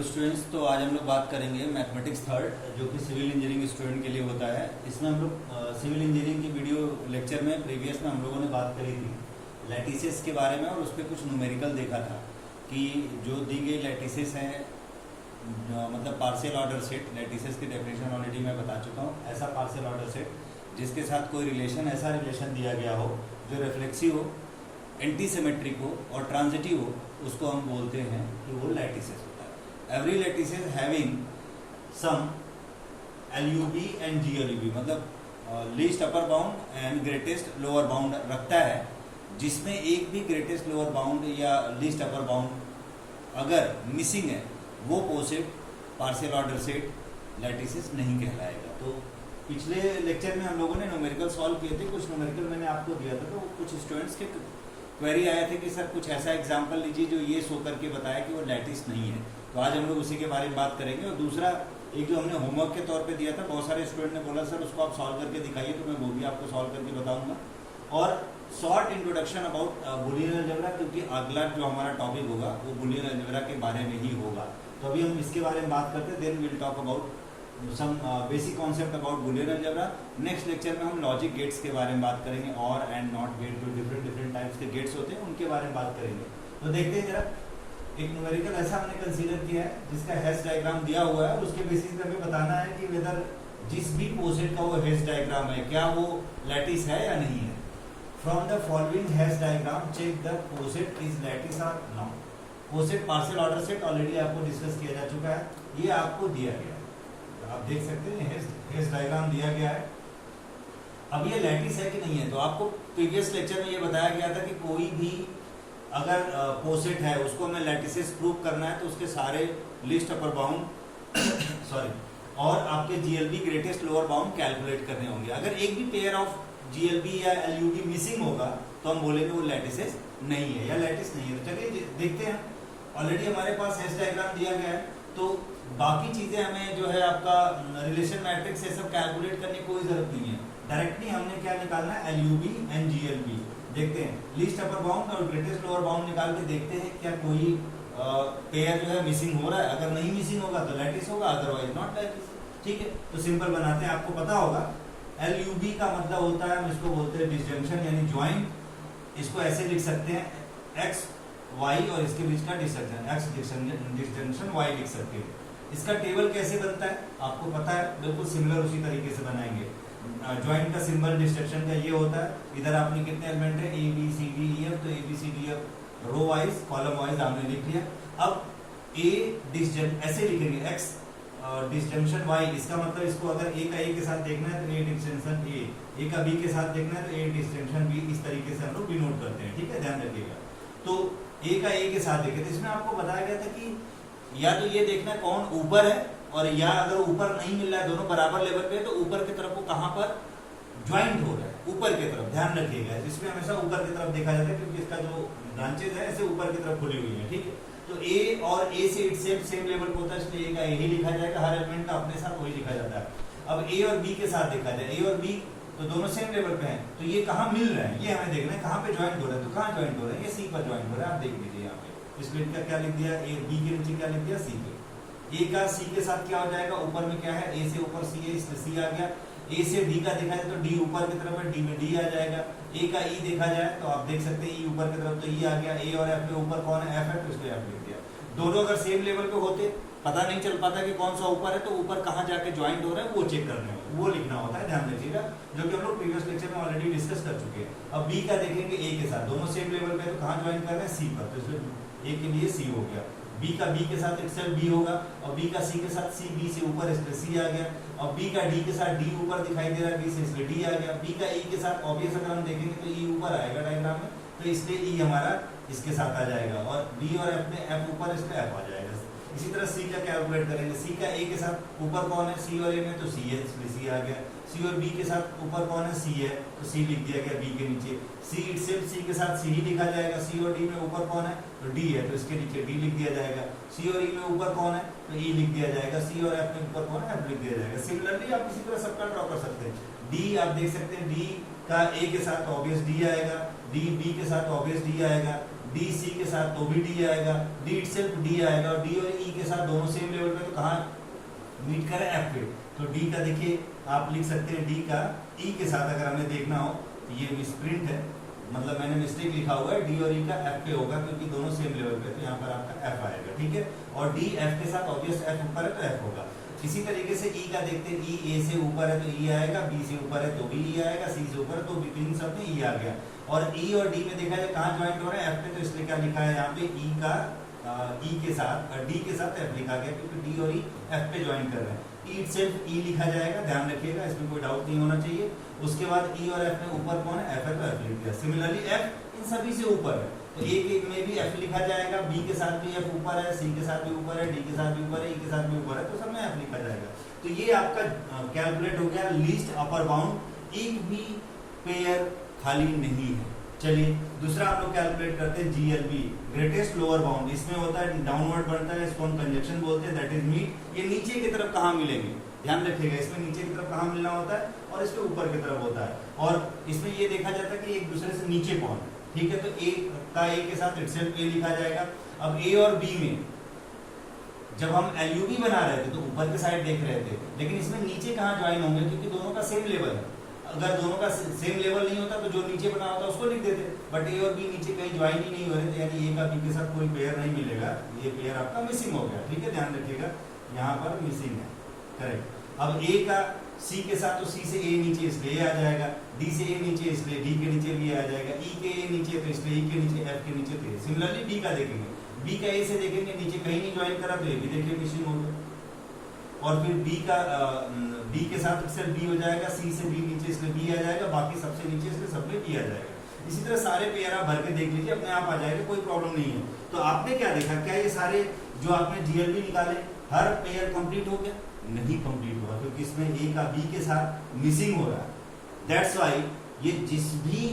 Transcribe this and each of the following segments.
Students, तो आज हम लोग बात करेंगे मैथमेटिक्स थर्ड, जो कि सिविल इंजीनियरिंग स्टूडेंट के लिए होता है। इसमें हम लोग सिविल इंजीनियरिंग की वीडियो लेक्चर में प्रीवियस में हम लोगों ने बात करी थी लैटिसेस के बारे में, और उस पर कुछ न्यूमेरिकल देखा था कि जो दी गई लैटिसेस हैं, मतलब पार्शियल ऑर्डर सेट, लैटिसेस की डेफिनेशन ऑलरेडी मैं बता चुका हूँ। ऐसा पार्शियल ऑर्डर सेट जिसके साथ कोई रिलेशन, ऐसा रिलेशन दिया गया हो जो रिफ्लेक्सिव हो, एंटी सिमेट्रिक हो और ट्रांजिटिव हो, उसको हम बोलते हैं कि वो लैटिसेस होता है। Every lattices having some LUB and GLUB, मतलब least upper bound and greatest lower bound रखता है, जिसमें एक भी ग्रेटेस्ट लोअर बाउंड या लीस्ट अपर बाउंड अगर मिसिंग है, वो poset partial order set lattices नहीं कहलाएगा। तो पिछले लेक्चर में हम लोगों ने न्यूमेरिकल सॉल्व किए थे, कुछ न्यूमेरिकल मैंने आपको दिया था, तो कुछ स्टूडेंट्स के क्वेरी आया थे कि सर कुछ ऐसा एग्जाम्पल लीजिए जो ये शो करके बताया कि वो लैटिस नहीं है। तो आज हम लोग उसी के बारे में बात करेंगे। और दूसरा एक जो हमने होमवर्क के तौर पे दिया था, बहुत सारे स्टूडेंट ने बोला सर उसको आप सॉल्व करके दिखाइए, तो मैं वो भी आपको सॉल्व करके बताऊंगा। और short introduction about Boolean algebra, क्योंकि अगला जो हमारा टॉपिक होगा वो बुलियन अलजेब्रा के बारे में ही होगा। तो अभी हम इसके बारे में बात करते हैं, then will talk about some basic concept about Boolean algebra. Next lecture में हम लॉजिक गेट्स के बारे में बात करेंगे, और एंड नॉट गेट, जो डिफरेंट टाइप्स के गेट्स होते हैं उनके बारे में बात करेंगे। तो देखते हैं जरा, एक न्यूमेरिकल ऐसा हमने कंसीडर किया है जिसका हेस डायग्राम दिया हुआ है, और उसके बेसिस पे हमें बताना है कि वेदर जिस भी पोसेट का वो हेस डायग्राम है, क्या वो लैटिस है या नहीं है। From the following Hasse diagram check the poset is lattice और not. Poset partial order set already आपको डिस्कस किया जा चुका है, ये आपको दिया गया है, आप देख सकते हैं हेस डायग्राम दिया गया है। अब ये लैटिस है कि नहीं है, तो आपको प्रीवियस लेक्चर में ये बताया गया था कि कोई भी अगर पोसेट है उसको हमें लैटिसेस प्रूव करना है, तो उसके सारे लिस्ट अपर बाउंड सॉरी और आपके GLB greatest lower bound calculate करने होंगे। अगर एक भी पेयर ऑफ GLB या LUB मिसिंग होगा तो हम बोलेंगे वो लैटिसेस नहीं है या लैटिस नहीं है। तो चलिए देखते हैं, ऑलरेडी हमारे पास हेस डायग्राम दिया गया है, तो बाकी चीजें हमें जो है आपका रिलेशन मैट्रिक्स से सब कैलकुलेट करने की कोई जरूरत नहीं है। डायरेक्टली हमने क्या निकालना है, LUB एंड GLB। देखते हैं लीस्ट अपर बाउंड और ग्रेटेस्ट लोअर बाउंड निकाल के देखते हैं क्या कोई पेयर जो है मिसिंग हो रहा है। अगर नहीं मिसिंग होगा तो लैटिस होगा, अदरवाइज नॉट लैटिस। ठीक है, तो सिंपल बनाते हैं। आपको पता होगा LUB का मतलब होता है, हम इसको बोलते हैं डिसजंक्शन यानी ज्वाइंट। इसको ऐसे लिख सकते हैं X Y और इसके बीच का डिसजंक्शन, X डिसजंक्शन Y लिख सकते हैं। इसका टेबल कैसे बनता है आपको पता है, बिल्कुल सिमिलर उसी तरीके से बनाएंगे। ज्वाइंट का सिंबल डिस्ट्रक्शन का ये होता है, इधर आपने कितने एलिमेंट है ABCDEF, तो ABCDEF row wise column wise आपने लिख लिया। अब A डिसजंक्शन ऐसे लिखेंगे X डिसजंक्शन Y, इसका मतलब इसको अगर A का A के साथ देखना है तो A डिसजंक्शन A का B के साथ देखना है तो A डिसजंक्शन B, इस तरीके से हम लोग डिनोट करते हैं। ठीक है, ध्यान रखिएगा। तो A का A के साथ देखें, तो इसमें आपको बताया गया था कि या तो ये देखना कौन ऊपर है, और या अगर ऊपर नहीं मिल रहा है, दोनों बराबर लेवल पे है, तो ऊपर की तरफ वो कहां पर ज्वाइंट हो रहा है, ऊपर की तरफ। ध्यान रखिएगा, इसमें हमेशा ऊपर की तरफ देखा जाता है, क्योंकि इसका जो ब्रांचेज है ऐसे ऊपर की तरफ खुली हुई है। ठीक है, तो A और A से इट सेम लेवल पे होता है, इसलिए A का A ही लिखा जाएगा, हर एलिमेंट का अपने साथ वही लिखा जाता है। अब A और B के साथ देखा जाए, A और B तो दोनों सेम लेवल पे हैं, तो ये कहाँ मिल रहा है, ये हमें देखना है कहाँ पे ज्वाइंट हो रहा है। तो कहाँ ज्वाइंट हो रहा है, ये C पर ज्वाइंट हो रहा है। आप देख लीजिए यहाँ पे स्प्लिट का क्या लिख दिया, A B के नीचे क्या लिख दिया, C पे। A का C के साथ क्या हो जाएगा, ऊपर में क्या है, A से ऊपर C है, इसलिए C आ गया। A से D का देखा जाए तो D ऊपर की तरफ है, D में D आ जाएगा। A का E देखा जाए तो आप देख सकते हैं E ऊपर की तरफ, तो E आ गया। A और F में ऊपर कौन है, F है, तो इसको F लिख दिया। दोनों अगर सेम लेवल पे होते, पता नहीं चल पाता कि कौन सा ऊपर है, तो ऊपर कहाँ जाके ज्वाइंट हो रहा है वो चेक करने होता है, वो लिखना होता है। ध्यान रखिएगा, जो कि हम लोग प्रीवियस लेक्चर में ऑलरेडी डिस्कस कर चुके हैं। अब B का देखेंगे A के साथ, दोनों सेम लेवल पे, तो कहाँ ज्वाइंट कर रहे हैं, C पर, तो इसलिए A के लिए C हो गया। B का B के साथ इटसेल्फ B होगा, और B का C के साथ C, B से ऊपर इसलिए C आ गया। और B का D के साथ D ऊपर दिखाई दे रहा है, B से इसलिए D आ गया। B का E के साथ ऑब्वियस अगर हम देखेंगे तो E ऊपर आएगा डायग्राम में, तो इसलिए E हमारा इसके साथ आ जाएगा, और B और F में F ऊपर, इसलिए F आ जाएगा। इसी तरह C का कैलकुलेट करेंगे, C का A के साथ ऊपर कौन है, C और A में, तो C है, इसलिए C आ गया। C और B के साथ ऊपर कौन है, C है, तो C लिख दिया गया B के नीचे। C इटसेल्फ C के साथ C ही लिखा जाएगा। C और D में ऊपर कौन है, तो D है, तो इसके नीचे D लिख दिया जाएगा। C और E में ऊपर कौन है, तो E लिख दिया जाएगा। C और F में ऊपर कौन है, F लिख दिया जाएगा। सिमिलरली आप इसी तरह सबका ड्रॉ कर सकते हैं। D आप देख सकते हैं, D का A के साथ ऑब्वियस D आएगा, D B के साथ ऑब्वियस D आएगा, डी सी के साथ तो भी डी आएगा, डी इटसेल्फ डी आएगा, और डी और ई के साथ दोनों सेम लेवल पे, तो कहाँ मीट कर एफ पे। तो डी का देखिए आप लिख सकते हैं, डी का ई के साथ अगर हमें देखना हो तो ये मिसप्रिंट है, मतलब मैंने मिस्टेक लिखा हुआ है, डी और ई का एफ पे होगा क्योंकि दोनों सेम लेवल पे, तो यहाँ पर आपका एफ आएगा, ठीक है। और डी एफ के साथ ऑब्वियस एफ ऊपर है तो एफ होगा। इसी तरीके से ई का देखते हैं, ई ए से ऊपर है तो ई आएगा, बी से ऊपर है तो भी ई आएगा, सी से ऊपर है तो इन सब में ई आ गया। और ई और डी में देखा जाए कहाँ ज्वाइंट हो रहा है, एफ पे, तो इसलिए क्या लिखा है यहाँ पे, ई का ई के साथ डी के साथ एफ लिखा गया क्योंकि डी और ई एफ पे ज्वाइन कर रहे हैं। ई इटसेल्फ ई लिखा जाएगा, ध्यान रखिएगा, इसमें कोई डाउट नहीं होना चाहिए। उसके बाद ई और एफ में ऊपर कौन है, एफ है तो एफ लिख दिया। सिमिलरली एफ इन सभी से ऊपर है तो एक एक में भी एफ लिखा जाएगा, बी के साथ भी एफ ऊपर है, सी के साथ भी ऊपर है, डी के साथ भी ऊपर है, ई के साथ भी ऊपर है, तो सब में एफ लिखा जाएगा। तो ये आपका कैलकुलेट हो गया लीस्ट अपर बाउंड, एक भी पेयर खाली नहीं है। चलिए दूसरा हम लोग कैलकुलेट करते हैं जीएलबी, ग्रेटेस्ट लोअर बाउंड। इसमें होता है डाउनवर्ड बनता है, इसको हम कंजक्शन बोलते हैं, दैट इज मीट। ये नीचे की तरफ कहाँ मिलेंगे, ध्यान रखिएगा, इसमें नीचे की तरफ कहाँ मिलना होता है और इसमें ऊपर की तरफ होता है। और इसमें ये देखा जाता है कि एक दूसरे से नीचे कौन, ठीक है। तो ए का ए के साथ इटसेल्फ ए लिखा जाएगा। अब ए और बी में जब हम एलयूबी बना रहे थे तो ऊपर के साइड देख रहे थे, लेकिन इसमें नीचे कहाँ ज्वाइन होंगे क्योंकि दोनों का सेम लेवल है। अगर दोनों का सेम लेवल नहीं होता तो जो नीचे बना होता उसको लिख देते, बट ए और बी नीचे कहीं ज्वाइन ही नहीं हो रहे थे, यानी ए का बी के साथ कोई पेयर नहीं मिलेगा, ये पेयर आपका मिसिंग हो गया, ठीक है, ध्यान रखिएगा, यहाँ पर मिसिंग है, करेक्ट। अब ए का सी के साथ तो सी से ए नीचे इसलिए आ जाएगा, डी से ए नीचे इसलिए डी के नीचे भी आ जाएगा, ई के ए नीचे तो इसलिए ई के नीचे, एफ के नीचे तो। सिमिलरली डी का देखेंगे, बी का ए से देखेंगे नीचे कहीं नहीं ज्वाइन करा तो ये भी देखिए मिसिंग हो गया। और फिर बी का डी के साथ सिर्फ बी हो जाएगा, सी से बी नीचे इसलिए बी आ जाएगा, बाकी सबसे नीचे इसलिए सब में बी आ जाएगा। इसी तरह सारे पेयर आप भर के देख लीजिए, अपने आप आ जाएगा, कोई प्रॉब्लम नहीं है। तो आपने क्या देखा, क्या ये सारे जो आपने जीएलबी निकाले हर पेयर कंप्लीट हो गया? नहीं कंप्लीट हुआ, क्योंकि इसमें ए का बी के साथ मिसिंग हो रहा है। दैट्स वाई ये जिस भी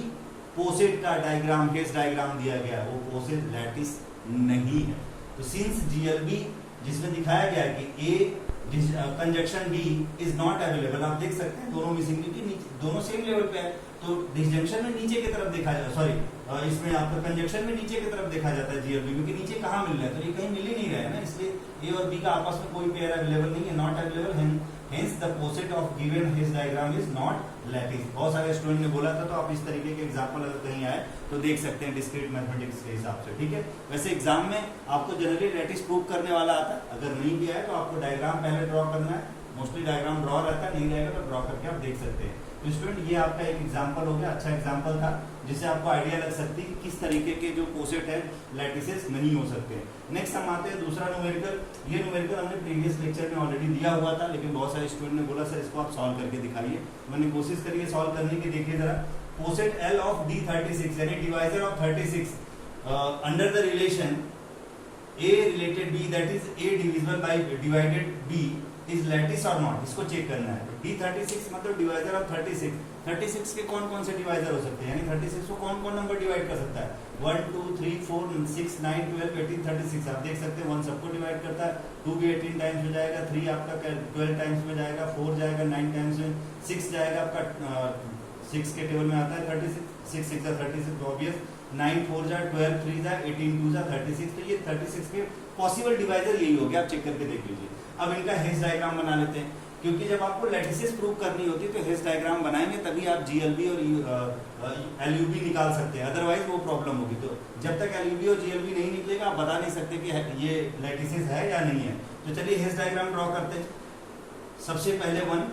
पोसेट का डायग्राम, केस डायग्राम दिया गया वो पोसेट लैटिस नहीं है। तो सिंस जीएलबी जिसमें दिखाया गया कि A conjunction B is not available, आप देख सकते हैं दोनों मिसिंग, क्योंकि दोनों सेम लेवल पे है, तो डिसजंक्शन में नीचे की तरफ देखा जाता, सॉरी इसमें आपका कंजक्शन में नीचे की तरफ देखा जाता है जीएलबी, क्योंकि नीचे कहाँ मिल रहा है, तो ये कहीं मिल ही नहीं रहा है ना, इसलिए ए और बी का आपस में कोई पेयर अवेलेबल नहीं है, not available, hence the poset of given Hasse diagram is not lattice. बहुत सारे स्टूडेंट ने बोला था, तो आप इस तरीके के एग्जांपल अगर कहीं आए तो देख सकते हैं डिस्क्रीट मैथमेटिक्स के हिसाब से, ठीक है। वैसे एग्जाम में आपको जनरली लैटिस प्रूव करने वाला आता है, अगर नहीं किया है तो आपको डायग्राम पहले ड्रॉ करना है, मोस्टली डायग्राम ड्रॉ रहता है, नहीं रहेगा तो ड्रॉ करके आप देख सकते हैं। तो स्टूडेंट ये आपका एक एग्जांपल हो गया, अच्छा एग्जांपल था, जिससे आपको आइडिया लग सकती है किस तरीके के जो पोसेट है लैटिसेस नहीं हो सकते। नेक्स्ट हम आते हैं दूसरा न्यूमेरिकल। ये न्यूमेरिकल हमने प्रीवियस लेक्चर में ऑलरेडी दिया हुआ था, लेकिन बहुत सारे स्टूडेंट ने बोला सर इसको आप सॉल्व करके दिखाइए। मैंने कोशिश करी है सॉल्व करने की, देखिए जरा। पोसेट L ऑफ D36 यानी divisor of 36 under the relation A related B, that is A divisible by divided B is lattice और नॉट, इसको चेक करना है। D36 मतलब डिवाइजर ऑफ 36, 36 के कौन कौन से डिवाइजर हो सकते हैं, यानी 36 को कौन कौन नंबर डिवाइड कर सकता है, 1 2 3 4 6 9 12 18 36, आप देख सकते हैं 1 सबको डिवाइड करता है, 2 भी 18 टाइम्स में जाएगा, 3 आपका 12 टाइम्स में जाएगा, 4 जाएगा 9 टाइम्स में, 6 जाएगा आपका 6 के टेबल में आता है 36, 6 6 जा 36 ऑब्वियस, 9 4 जा 12, 3 जा 18, 2 जा 36, तो ये 36 के पॉसिबल डिवाइजर यही हो गया, आप चेक करके देख लीजिए। अब इनका हेज डायग्राम बना लेते हैं, क्योंकि जब आपको लैटिसेस प्रूव करनी होती है तो हेज डायग्राम बनाएंगे तभी आप जीएलबी और एलयूबी निकाल सकते हैं, अदरवाइज वो प्रॉब्लम होगी। तो जब तक एलयूबी और जीएलबी नहीं निकलेगा आप बता नहीं सकते कि ये लैटिसेस है या नहीं है। तो चलिए हेज डायग्राम ड्रॉ करते हैं। सबसे पहले 1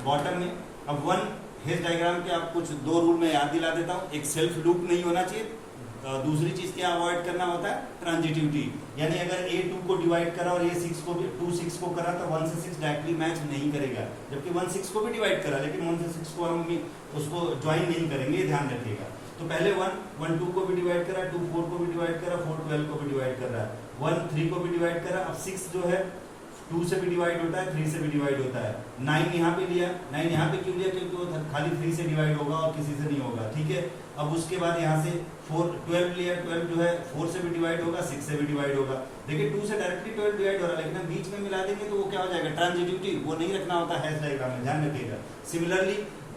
बॉटम में, अब 1 हेज डायग्राम के आप कुछ 2 रूल में याद दिला देता हूँ। एक सेल्फ लूप नहीं होना चाहिए, दूसरी चीज क्या अवॉइड करना होता है, ट्रांजिटिविटी, यानी अगर A 2 को डिवाइड करा और ये 6 को भी 2 6 को करा तो 1 से 6 डायरेक्टली मैच नहीं करेगा, जबकि 1 6 को भी डिवाइड करा लेकिन 1 से 6 को हम उसको ज्वाइन नहीं करेंगे, ध्यान रखिएगा। तो पहले 1 2 को भी डिवाइड करा, 2 4 को भी डिवाइड करा, 4 12 को भी डिवाइड कर रहा है, 1 3 को भी डिवाइड करा। अब 6 जो है 2 से भी डिवाइड होता है, 3 से भी डिवाइड होता है। 9 यहाँ पे लिया, 9 यहाँ पे क्यों लिया, क्योंकि वो खाली 3 से डिवाइड होगा और किसी से नहीं होगा, ठीक है। अब उसके बाद यहाँ से 12 लिया, 12 जो है 4 से भी डिवाइड होगा, 6 से भी डिवाइड होगा। देखिए 2 से डायरेक्टली 12 डिवाइड हो रहा है, लेकिन हम बीच में मिला देंगे तो वो क्या हो जाएगा, ट्रांजिटिविटी, वो नहीं रखना होता है डायग्राम में, ध्यान रखिएगा। सिमिलरली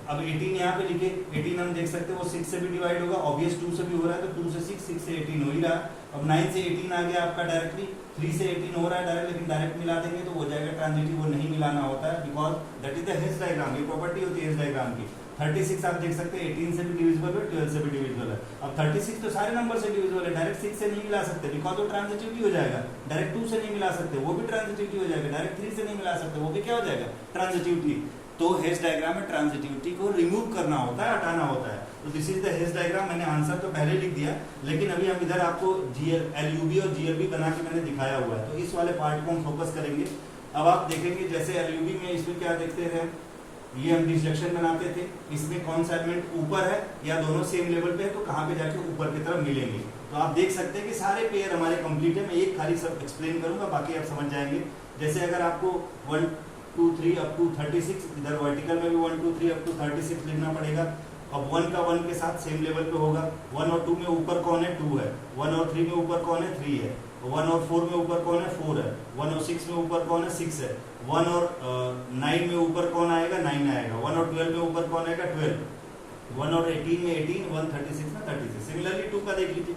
अब 18 यहाँ पे लिखे, 18 हम देख सकते हैं वो 6 से भी डिवाइड होगा, ऑब्वियस 2 से भी हो रहा है तो 2 से 6, 6 से 18 हो ही रहा। अब 9 से 18 आ गया आपका डायरेक्टली, 3 से 18 हो रहा है डायरेक्ट, लेकिन डायरेक्ट मिला देंगे तो हो जाएगा ट्रांजिटिव, वो नहीं मिलाना होता है because that is the hedge diagram, ये प्रॉपर्टी होती है हेज डायग्राम की। 36 आप देख सकते हैं 18 से भी डिविजिबल है, 12 से भी डिविजिबल है। अब 36 तो सारे नंबर से डिविजिबल है, डायरेक्ट 6 से नहीं मिला सकते बिकॉज वो ट्रांजिटिविटी हो जाएगा। डायरेक्ट 2 से नहीं मिला सकते, वो भी ट्रांजिटिविटी हो जाएगा। डायरेक्ट 3 से नहीं मिला सकते, वो भी क्या हो जाएगा, ट्रांजिटिविटी। तो हेज डायग्राम में ट्रांजिटिविटी को रिमूव करना होता है, हटाना होता है। तो this is the hedge diagram. मैंने आंसर तो पहले लिख दिया, लेकिन अभी हम इधर आपको LUB और GLB बना के मैंने दिखाया हुआ है, तो इस वाले पार्ट को हम फोकस करेंगे। अब आप देखेंगे जैसे LUB में इसमें क्या देखते हैं, ये हम डिसजंक्शन बनाते थे, इसमें कौन सा एलिमेंट ऊपर है या दोनों सेम लेवल पे है, तो कहाँ पे जाके ऊपर की तरफ मिलेंगे। तो आप देख सकते हैं कि सारे पेयर हमारे कंप्लीट है। मैं एक खाली सब एक्सप्लेन करूंगा, बाकी आप समझ जाएंगे। जैसे अगर आपको 1 2 3 अप टू 36, इधर वर्टिकल में भी 1 2 3 अप टू 36 लिखना पड़ेगा। अब 1 का 1 के साथ सेम लेवल पे होगा। 1 और 2 में ऊपर कौन है, 2 है। 1 और 3 में ऊपर कौन है, 3 है। 1 और 4 में ऊपर कौन है, 4 है। 1 और 6 में ऊपर कौन है, 6 है। 1 और 9 में ऊपर कौन आएगा, 9 आएगा। 1 और 12 में ऊपर कौन आएगा, 12। 1 और 18 में 18, 1 36 में 36। सिमिलरली 2 का देख लीजिए,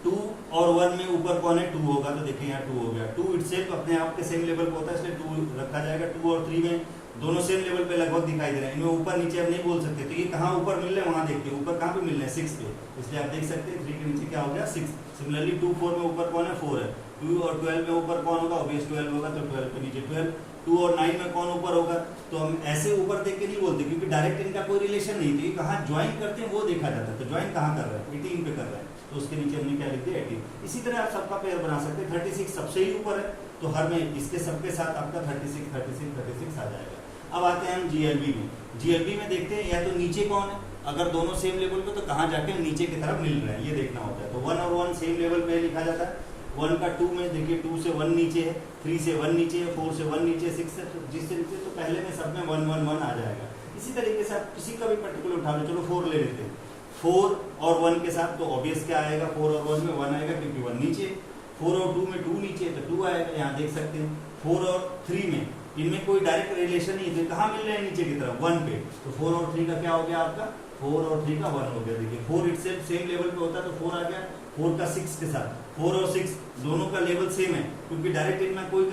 2 और 1 में ऊपर कौन है, 2 होगा, तो देखिए यहाँ 2 हो गया। 2 इटसेल्फ अपने आप के सेम लेवल पे होता है, इसलिए 2 रखा जाएगा। 2 और 3 में दोनों सेम लेवल पे लगभग दिखाई दे रहे हैं, इनमें ऊपर नीचे अब नहीं बोल सकते, तो ये कहाँ ऊपर मिल रहे हैं वहां देखते हैं, ऊपर कहाँ पे मिल रहे हैं, 6 पे, इसलिए आप देख सकते हैं 3 के नीचे क्या हो गया, 6। सिमिलरली 2 4 में ऊपर कौन है, 4 है। 2 और 12 में ऊपर कौन होगा, ऑब्वियस 12 होगा, तो 12 के नीचे 12। 2 और 9 में कौन ऊपर होगा, तो हम ऐसे ऊपर देख के नहीं बोलते, क्योंकि डायरेक्ट इनका कोई रिलेशन नहीं, तो ये कहाँ ज्वाइन करते हैं वो देखा जाता है। तो ज्वाइन कहाँ कर रहा है, 18 पे कर रहा है, तो उसके नीचे हमने क्या लिख दिया, 18। इसी तरह आप सबका पेयर बना सकते हैं। 36 सबसे ही ऊपर है, तो हर में इसके सबके साथ आपका 36 36 36 आ जाएगा। अब आते हैं हम GLB में। GLB में देखते हैं या तो नीचे कौन है, अगर दोनों सेम लेवल पे तो कहाँ जाके नीचे की तरफ मिल रहे हैं, ये देखना होता है। तो 1 और 1 सेम लेवल पे लिखा जाता है। 1 का 2 में देखिए 2 से 1 नीचे है, 3 से 1 नीचे है, 4 से 1 नीचे, 6 से जिससे नीचे, तो पहले में सब में 1 1 1 आ जाएगा। इसी तरीके से आप किसी का भी पर्टिकुलर उठा लो, चलो 4 ले लेते हैं। 4 और 1 के साथ तो ऑब्वियस क्या आएगा, 4 और 1 में 1 आएगा, क्योंकि 1 नीचे। 4 और 2 में 2 नीचे है, तो 2 आएगा, यहाँ देख सकते हैं। 4 और 3 में इनमें कोई डायरेक्ट रिलेशन नहीं है, कहाँ मिल रहे हैं, नीचे की तरफ 1 पे। तो 4 और 3 का क्या हो गया आपका, 4 और 3 का 1 हो गया। देखिए 4 इटसेल्फ सेम लेवल पे होता है, तो 4 आ गया। 4 का 6 के साथ, 4 और 6 दोनों का लेवल सेम है, क्योंकि डायरेक्ट इनमें कोई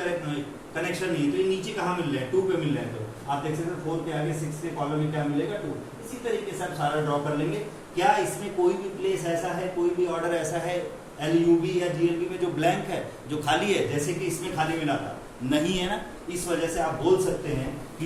कनेक्शन नहीं है, तो ये नीचे कहाँ मिल रहे हैं, 2 पे मिल रहे हैं। तो आप देख सकते हैं 4 के आगे 6 के कॉलम में क्या मिलेगा, 2। इसी तरीके से आप सारा ड्रॉ कर लेंगे। क्या इसमें कोई भी प्लेस ऐसा है, कोई भी ऑर्डर ऐसा है LUB या GLB में जो ब्लैंक है, जो खाली है, जैसे कि इसमें खाली मिला था, नहीं है ना। इस वजह से आप बोल सकते हैं कि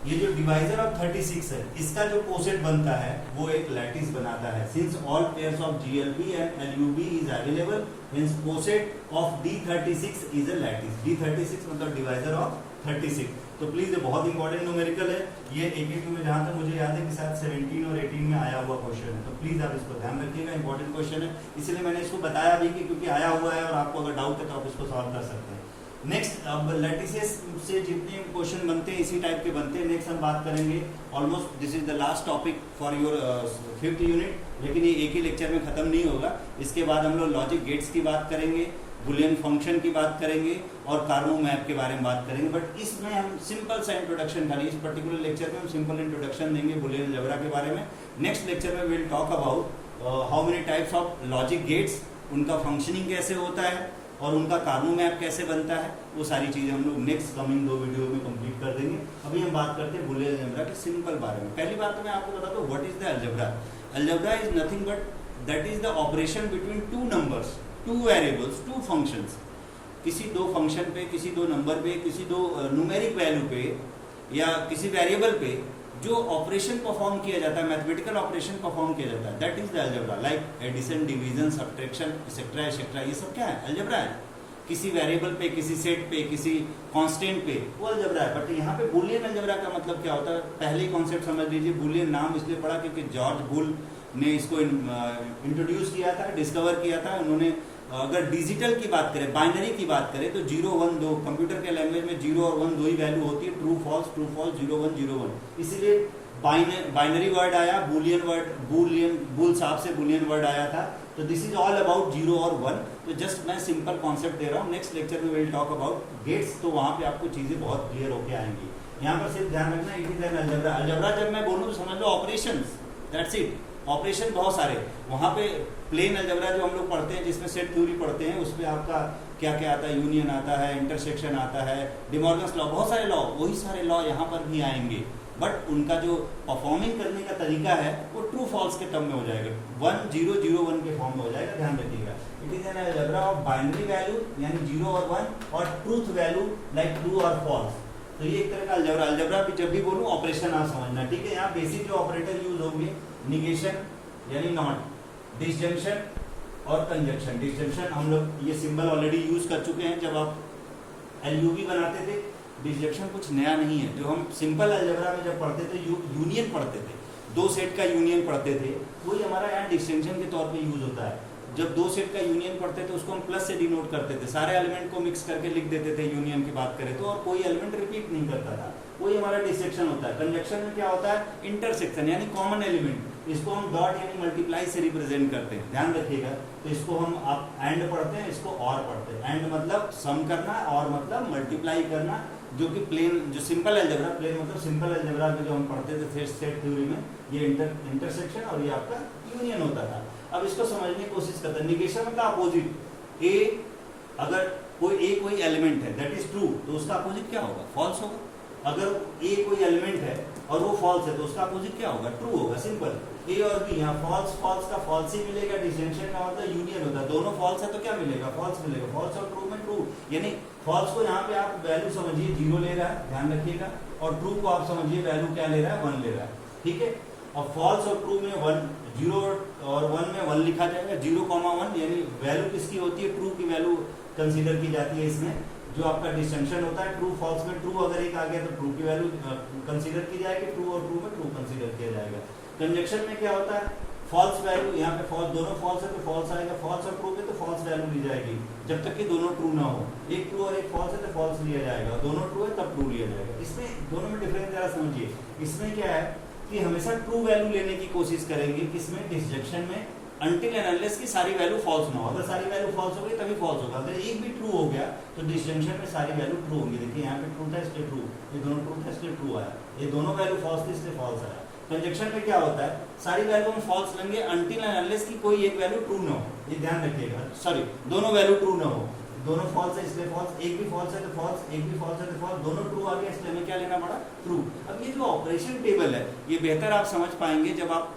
ये जो डिवाइजर ऑफ 36 है, इसका जो कोसेट बनता है वो एक लैटिस बनाता है। Since all pairs of GLB and LUB is available, means coset of D36 is a lattice. D36 मतलब डिवाइजर ऑफ 36। तो प्लीज ये बहुत इंपॉर्टेंट न्यूमेरिकल है। ये AQ में जहां तक मुझे याद है कि शायद 17 और 18 में आया हुआ क्वेश्चन है, तो प्लीज आप इसको ध्यान रखिएगा, इंपॉर्टेंट क्वेश्चन है, इसलिए मैंने इसको बताया भी कि क्योंकि आया हुआ है और आपको अगर डाउट है तो आप इसको सॉल्व कर सकते हैं। नेक्स्ट, अब लैटिसेस से जितने क्वेश्चन बनते हैं इसी टाइप के बनते हैं। नेक्स्ट हम बात करेंगे, almost this is the last topic for your 5th unit, लेकिन ये एक ही लेक्चर में खत्म नहीं होगा। इसके बाद हम लोग लॉजिक गेट्स की बात करेंगे, बुलियन फंक्शन की बात करेंगे और कार्नो मैप के बारे में बात करेंगे। बट इसमें हम सिंपल सा इंट्रोडक्शन खाली, इस पर्टिकुलर लेक्चर में हम सिंपल इंट्रोडक्शन देंगे बुलियन अलजेब्रा के बारे में। नेक्स्ट लेक्चर में will talk about how many types of logic gets, उनका फंक्शनिंग कैसे होता है और उनका कार्नो मैप कैसे बनता है, वो सारी चीज़ें हम लोग नेक्स्ट कमिंग 2 वीडियो में कंप्लीट कर देंगे। अभी हम बात करते हैं बुलियन अलजेब्रा के सिंपल बारे में। पहली बात तो मैं आपको बताता हूँ what is the algebra. Algebra is nothing but that is the operation between 2 numbers, 2 variables, 2 functions. किसी 2 फंक्शन पे, किसी 2 नंबर पे, किसी 2 न्यूमेरिक वैल्यू पे या किसी वेरिएबल पे जो ऑपरेशन परफॉर्म किया जाता है, मैथमेटिकल ऑपरेशन परफॉर्म किया जाता है, that is the algebra. Like addition, division, subtraction, etcetera etcetera, ये सब क्या है, अलजेब्रा है। किसी वेरिएबल पे, किसी सेट पे, किसी कांस्टेंट पे, वो अलजेब्रा है। बट यहाँ पे बुलियन अलजेब्रा का मतलब क्या होता है, पहले ही कॉन्सेप्ट समझ लीजिए। बुलियन नाम इसलिए पड़ा क्योंकि जॉर्ज बुल ने इसको इंट्रोड्यूस किया था, डिस्कवर किया था उन्होंने। अगर डिजिटल की बात करें, बाइनरी की बात करें, तो 0 1 2, कंप्यूटर के लैंग्वेज में 0 और 1 दो ही वैल्यू होती है, ट्रू फॉल्स 0 1 0 1। इसीलिए बाइनरी वर्ड आया, बुल साहब से बुलियन वर्ड आया था। तो दिस इज ऑल अबाउट 0 और 1। तो जस्ट मैं सिंपल कॉन्सेप्ट दे रहा हूँ। नेक्स्ट लेक्चर में विल टॉक अबाउट गेट्स, तो वहाँ पे आपको चीज़ें बहुत क्लियर होके आएंगी। यहाँ पर सिर्फ ध्यान रखना it is an algebra. Algebra जब मैं बोलूँ तो समझ लो ऑपरेशंस, दैट्स इट। ऑपरेशन बहुत सारे, वहाँ पे प्लेन अलजेब्रा जो हम लोग पढ़ते हैं जिसमें सेट थ्योरी पढ़ते हैं, उसमें आपका क्या क्या आता है, यूनियन आता है, इंटरसेक्शन आता है, डिमॉर्गन्स लॉ, बहुत सारे लॉ, वही सारे लॉ यहाँ पर भी आएंगे, बट उनका जो परफॉर्मिंग करने का तरीका है वो ट्रू फॉल्स के टर्म में हो जाएगा, 1 0 0 1 के फॉर्म में हो जाएगा, ध्यान रखिएगा। It is an algebra of binary value यानी 0 और 1 और ट्रूथ वैल्यू लाइक ट्रू और फॉल्स। तो ये एक तरह का अलजेब्रा। अलजेब्रा भी जब भी बोलूँ ऑपरेशन आप समझना, ठीक है। यहाँ बेसिक जो ऑपरेटर यूज होंगे, निगेशन यानी नॉट, डिसजंक्शन और कंजंक्शन। डिसजंक्शन हम लोग ये सिंबल ऑलरेडी यूज कर चुके हैं जब आप एलयूवी बनाते थे। डिसजंक्शन कुछ नया नहीं है, जो हम सिंपल अलजेब्रा में जब पढ़ते थे यूनियन पढ़ते थे, दो सेट का यूनियन पढ़ते थे, वही हमारा यहाँ डिसजंक्शन के तौर पे यूज होता है। जब दो सेट का यूनियन पढ़ते थे उसको हम प्लस से डिनोट करते थे, सारे एलिमेंट को मिक्स करके लिख देते थे यूनियन की बात करें तो, और कोई एलिमेंट रिपीट नहीं करता था, वही हमारा डिसेक्शन होता है। कंजंक्शन में क्या होता है, इंटरसेक्शन यानी कॉमन एलिमेंट, इसको हम डॉट यानी मल्टीप्लाई से रिप्रेजेंट करते हैं, ध्यान रखिएगा। तो इसको हम आप एंड पढ़ते हैं, इसको और पढ़ते हैं। एंड मतलब सम करना, और मतलब मल्टीप्लाई करना, जो कि प्लेन जो सिंपल अलजेब्रा, प्लेन मतलब सिंपल अलजेब्रा में जो हम पढ़ते थे सेट थ्योरी में, ये इंटरसेक्शन और ये आपका यूनियन होता था। अब इसको समझने की कोशिश करते हैं। निगेशन मतलब अपोजिट, ए अगर कोई एलिमेंट है दैट इज ट्रू तो उसका अपोजिट क्या होगा, फॉल्स होगा। अगर ए कोई एलिमेंट है और वो फॉल्स है तो उसका अपोजिट क्या होगा, ट्रू होगा, सिंपल। ए और बी, यहाँ फॉल्स फॉल्स का फॉल्स ही मिलेगा, डिसजंक्शन का मतलब यूनियन होता है, दोनों फॉल्स है तो क्या मिलेगा, फॉल्स मिलेगा। फॉल्स और ट्रू में ट्रू, यानी फॉल्स को यहाँ पे आप वैल्यू समझिए 0 ले रहा है, ध्यान रखिएगा, और ट्रू को आप समझिए वैल्यू क्या ले रहा है, 1 ले रहा है, ठीक है। और फॉल्स और ट्रू में 1, 0 और 1 में 1 लिखा जाएगा, 0,1 यानी वैल्यू किसकी होती है, ट्रू की वैल्यू कंसीडर की जाती है इसमें। जो आपका डिस्टिंक्शन होता है ट्रू फॉल्स में, ट्रू अगर एक आ गया तो ट्रू की वैल्यू कंसीडर की जाएगी, ट्रू और ट्रू में ट्रू कंसीडर किया जाएगा। कंजंक्शन में क्या होता है, फॉल्स वैल्यू, यहाँ पे फॉल्स, दोनों फॉल्स है तो फॉल्स आएगा, फॉल्स और ट्रू में तो फॉल्स वैल्यू ली जाएगी, जब तक कि दोनों ट्रू ना हो। एक ट्रू और एक फॉल्स है तो फॉल्स लिया जाएगा, दोनों ट्रू है तब ट्रू लिया जाएगा। इसमें दोनों में डिफरेंस जरा समझिए। इसमें क्या है कि हमेशा ट्रू वैल्यू लेने की कोशिश करेंगे, किसमें, डिसजंक्शन में, अनटिल एंड अनलेस की सारी वैल्यू फॉल्स ना हो। अगर सारी वैल्यू फॉल्स हो गई तभी फॉल्स होगा, अगर एक भी ट्रू हो गया तो डिसजंक्शन में सारी वैल्यू ट्रू होंगी। देखिए यहाँ पे ट्रू था इसलिए ट्रू, ये दोनों ट्रू था इसलिए ट्रू आया, ये दोनों वैल्यू फॉल्स थी इसलिए फॉल्स आया। कंजंक्शन में क्या होता है, सारी वैल्यू हम फॉल्स लेंगे अनटिल एंड अनलेस की कोई एक वैल्यू ट्रू ना हो, ये ध्यान रखिएगा। सॉरी, दोनों वैल्यू ट्रू ना हो, दोनों फॉल्स है इसलिए फॉल्स, एक भी फॉल्स है तो फॉल्स, एक भी फॉल्स है तो फॉल्स, दोनों ट्रू आ गया इसलिए हमें क्या लेना पड़ा, ट्रू। अब ये जो ऑपरेशन टेबल है ये बेहतर आप समझ पाएंगे जब आप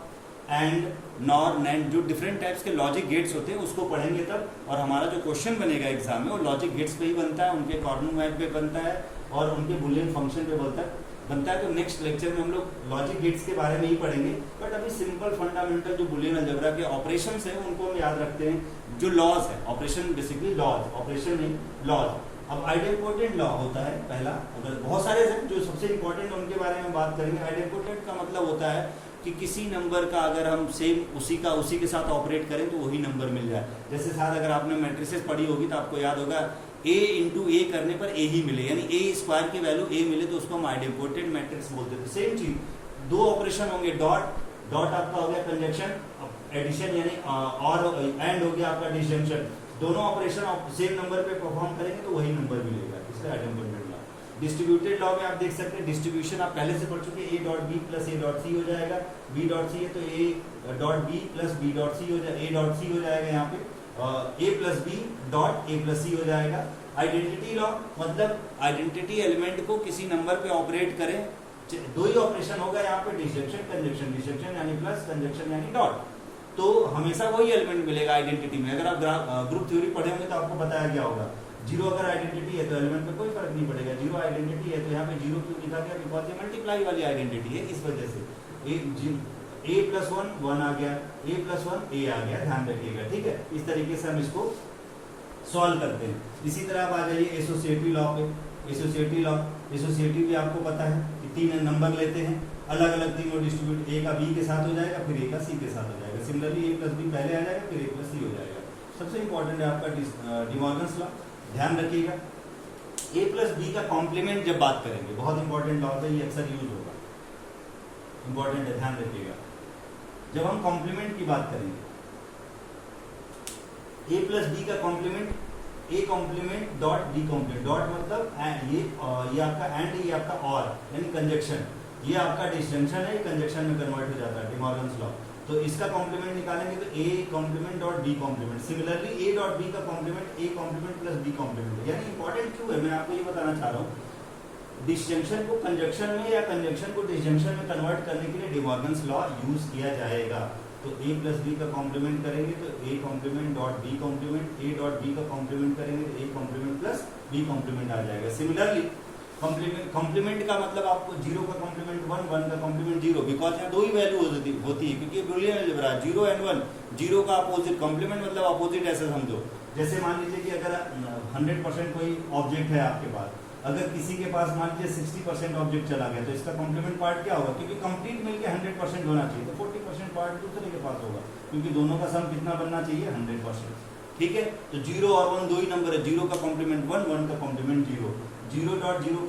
एंड, नॉर, नैंड, जो डिफरेंट टाइप्स के लॉजिक गेट्स होते हैं उसको पढ़ेंगे तब। और हमारा जो क्वेश्चन बनेगा एग्जाम में वो लॉजिक गेट्स पे ही बनता है, उनके कॉर्डिनेट मैप पे बनता है और उनके बुलियन फंक्शन पे बनता है। तो नेक्स्ट लेक्चर में हम लोग लॉजिक गेट्स के बारे में ही पढ़ेंगे, बट अभी सिंपल फंडामेंटल जो बुलियन अलजेब्रा के ऑपरेशंस हैं उनको हम याद रखते हैं। जो लॉज है, ऑपरेशन बेसिकली लॉज, ऑपरेशन नहीं लॉज। अब आइडेंपोटेंट लॉ होता है पहला, अगर बहुत सारे हैं जो सबसे इंपॉर्टेंट उनके बारे में बात करेंगे। आइडेंपोटेंट का मतलब होता है कि किसी नंबर का अगर हम सेम उसी के साथ ऑपरेट करें तो वही नंबर मिल जाए। जैसे शायद अगर आपने मैट्रिसेस पढ़ी होगी तो आपको याद होगा a इंटू ए करने पर ए ही मिले, यानी ए स्क्वायर की वैल्यू ए मिले तो उसको हम आइडेंपोटेंट मैट्रिक्स बोलते थे। सेम चीज, दो ऑपरेशन होंगे, डॉट आपका हो गया कंजंक्शन, एडिशन यानी और एंड हो गया आपका डिसजंक्शन। दोनों ऑपरेशन आप सेम नंबर पे परफॉर्म करेंगे तो वही नंबर मिलेगा, इसलिए आइडेंपोटेंट लॉ। डिस्ट्रीब्यूटेड लॉ में आप देख सकते हैं डिस्ट्रीब्यूशन आप पहले से पढ़ चुके हैं, A dot B plus A dot C हो जाएगा, बी डॉट सी है तो A dot B plus B dot C हो जाएगा, ए डॉट सी हो जाएगा यहाँ पे, A plus B dot A plus C हो जाएगा। आइडेंटिटी लॉ मतलब आइडेंटिटी एलिमेंट को किसी नंबर पे ऑपरेट करें, दो ही ऑपरेशन होगा यहाँ पे, डिसजंक्शन कंजंक्शन, डिसजंक्शन यानी प्लस, कंजंक्शन यानी डॉट, तो हमेशा वही एलिमेंट मिलेगा आइडेंटिटी में। अगर आप ग्रुप थ्योरी पढ़े होंगे तो आपको बताया गया होगा, जीरो अगर आइडेंटिटी है तो एलिमेंट में कोई फर्क नहीं पड़ेगा, जीरो आइडेंटिटी है तो यहाँ पे जीरो क्यों लिखा गया, बिकॉज ये मल्टीप्लाई वाली आइडेंटिटी है, इस वजह से ए प्लस 1 आ गया, ए प्लस 1 ए आ गया, ध्यान रखिएगा, ठीक है। इस तरीके से हम इसको सॉल्व करते हैं। इसी तरह आप आ जाइए एसोसिएटिव लॉ पे। एसोसिएटिव भी आपको पता है कि तीन नंबर लेते हैं, अलग अलग तीनों डिस्ट्रीब्यूट, ए का बी के साथ हो जाएगा, फिर ए का सी के साथ हो जाएगा। सिमिलरली ए प्लस बी पहले आ जाएगा, फिर ए प्लस सी हो जाएगा। सबसे इंपॉर्टेंट है आपका डिमॉर्गन्स लॉ, ध्यान रखिएगा। ए प्लस बी का कॉम्प्लीमेंट जब बात करेंगे, बहुत इंपॉर्टेंट लॉ है, ये अक्सर यूज होगा, इंपॉर्टेंट है, ध्यान रखिएगा। जब हम कॉम्प्लीमेंट की बात करेंगे, ए प्लस बी का complement A complement dot B complement, dot मतलब ये आपका एंड, ये आपका और यानी कंजक्शन, ये आपका डिस्जंक्शन है, कंजक्शन में कन्वर्ट हो जाता है डी मॉर्गन्स लॉ। तो इसका कॉम्प्लीमेंट निकालेंगे तो A complement dot B complement, similarly A dot B का complement A complement plus B complement. यानी इंपॉर्टेंट क्यों है, मैं आपको ये बताना चाह रहा हूँ, डिस्जंक्शन को कंजक्शन में या कंजक्शन को डिस्जंक्शन में कन्वर्ट करने के लिए डी मॉर्गन्स लॉ यूज किया जाएगा। तो ए प्लस बी का कॉम्प्लीमेंट करेंगे तो A complement dot B complement, A dot B का कॉम्प्लीमेंट करेंगे तो A complement plus B complement आ जाएगा। सिमिलरली कॉम्प्लीमेंट का मतलब आपको जीरो का कॉम्प्लीमेंट वन, वन का कॉम्प्लीमेंट जीरो, बिकॉज यहाँ दो ही वैल्यू होती है क्योंकि Boolean algebra zero and one, zero का अपोजिट, कॉम्प्लीमेंट मतलब अपोजिट ऐसे समझो। जैसे मान लीजिए कि अगर 100% कोई ऑब्जेक्ट है आपके पास, अगर किसी के पास मान लीजिए 60% ऑब्जेक्ट चला गया तो इसका कॉम्प्लीमेंट पार्ट क्या होगा, क्योंकि कंप्लीट मिलके 100% होना चाहिए तो 40% पार्ट दूसरे के पास होगा, क्योंकि दोनों का सम कितना बनना चाहिए 100%। ठीक है, तो जीरो और वन दो ही नंबर है, जीरो का कॉम्प्लीमेंट वन, वन का complement zero, zero dot zero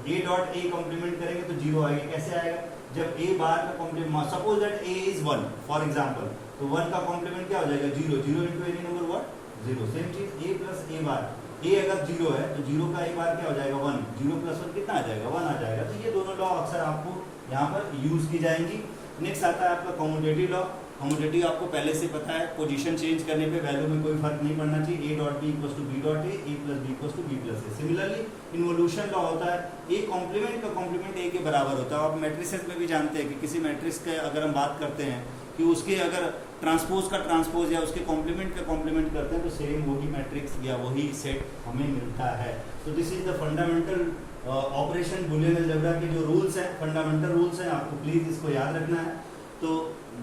A dot A complement करेंगे तो जीरो आएगा। कैसे आएगा, जब ए बार का complement, suppose that A is one for example, तो वन का कॉम्प्लीमेंट क्या हो जाएगा zero, zero into any number what zero. Same चीज ए प्लस ए बार, ए अगर जीरो है तो जीरो का ए बार क्या हो जाएगा वन, जीरो प्लस वन कितना आ जाएगा वन आ जाएगा। तो ये दोनों लॉ अक्सर आपको यहाँ पर यूज की जाएंगी। नेक्स्ट आता है आपका कम्यूटेटिव लॉ। कम्यूटेटिव आपको पहले से पता है, पोजीशन चेंज करने पे वैल्यू में कोई फर्क नहीं पड़ना चाहिए, A dot B equals to B dot A plus B equals to B plus A. Similarly involution law होता है, ए कॉम्प्लीमेंट का कॉम्प्लीमेंट ए के बराबर होता है। आप मैट्रिसेस में भी जानते हैं कि किसी मैट्रिक्स के अगर हम बात करते हैं कि उसके अगर ट्रांसपोज का ट्रांसपोज या उसके कॉम्प्लीमेंट का कॉम्प्लीमेंट करते हैं तो सेम वही मैट्रिक्स या वही सेट हमें मिलता है। तो this is the fundamental operation Boolean algebra के जो रूल्स हैं, फंडामेंटल रूल्स हैं, आपको प्लीज इसको याद रखना है। तो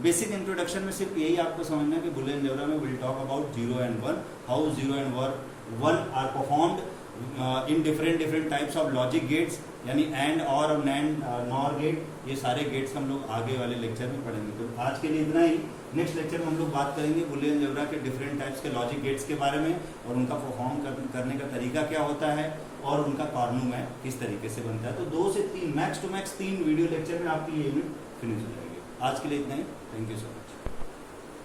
बेसिक इंट्रोडक्शन में सिर्फ यही आपको समझना है कि बुलियन अलजेब्रा में will talk about zero and one, how zero and one are performed in different types of logic gates, यानी एंड और नैंड नॉर गेट, ये सारे गेट्स हम लोग आगे वाले लेक्चर में पढ़ेंगे। तो आज के लिए इतना ही। नेक्स्ट लेक्चर में हम लोग बात करेंगे बुलियन अलजेब्रा के डिफरेंट टाइप्स के लॉजिक गेट्स के बारे में और उनका परफॉर्म करने का तरीका क्या होता है और उनका कॉर्नू मैप किस तरीके से बनता है। तो 2 से 3 max two max 3 video lecture में आपकी ये यूनिट फिनिश हो जाएगी। आज के लिए इतना ही। Thank you so much.